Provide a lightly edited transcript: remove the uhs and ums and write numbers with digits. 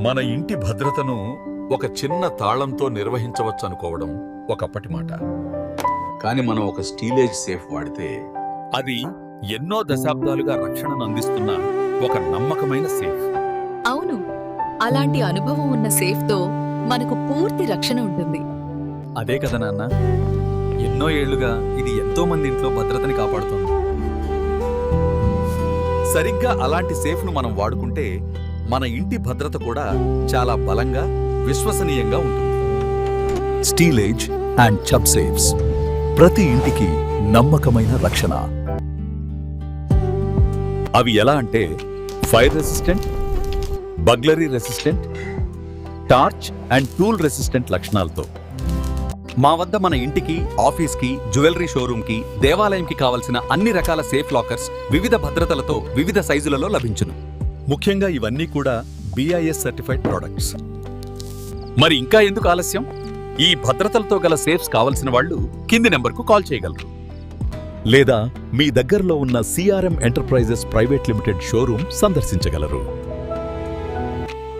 మన ఇంటి భద్రతను ఒక చిన్న తాళంతో నిర్వహించవచ్చు అనుకోవడం ఒకప్పటి మాట. కానీ మనం ఒక స్టీలేజ్ సేఫ్ వాడితే అది ఎన్నో దశాబ్దాలుగా రక్షణను అందిస్తున్న ఒక నమ్మకమైన సేఫ్. అవును, అలాంటి అనుభవం ఉన్న సేఫ్తో మనకు పూర్తి రక్షణ ఉంటుంది. అదే కదా నాన్న, ఎన్నో ఏళ్లుగా ఇది ఎంతో మంది ఇంట్లో భద్రతని కాపాడుతుంది. సరిగ్గా అలాంటి సేఫ్ను మనం వాడుకుంటే మన ఇంటి భద్రత కూడా చాలా బలంగా, విశ్వసనీయంగా ఉంటుంది. స్టీలేజ్ అండ్ చబ్ సేఫ్స్, ప్రతి ఇంటికి నమ్మకమైన రక్షణ. అవి ఎలా అంటే fire resistant, burglary resistant, torch and tool resistant లక్షణాలతో. మా వద్ద మన ఇంటికి, ఆఫీస్కి, జ్యువెలరీ షోరూమ్కి, దేవాలయంకి కావలసిన అన్ని రకాల సేఫ్ లాకర్స్ వివిధ భద్రతలతో వివిధ సైజులలో లభించును. ముఖ్యంగా ఇవన్నీ కూడా BIS సర్టిఫైడ్ ప్రొడక్ట్స్. మరి ఇంకా ఎందుకు ఆలస్యం? ఈ భద్రతలతో గల సేఫ్స్ కావలసిన వాళ్ళు కింది నెంబర్కు కాల్ చేయగలరు. లేదా మీ దగ్గరలో ఉన్న CRM enterprises private limited showroom సందర్శించగలరు.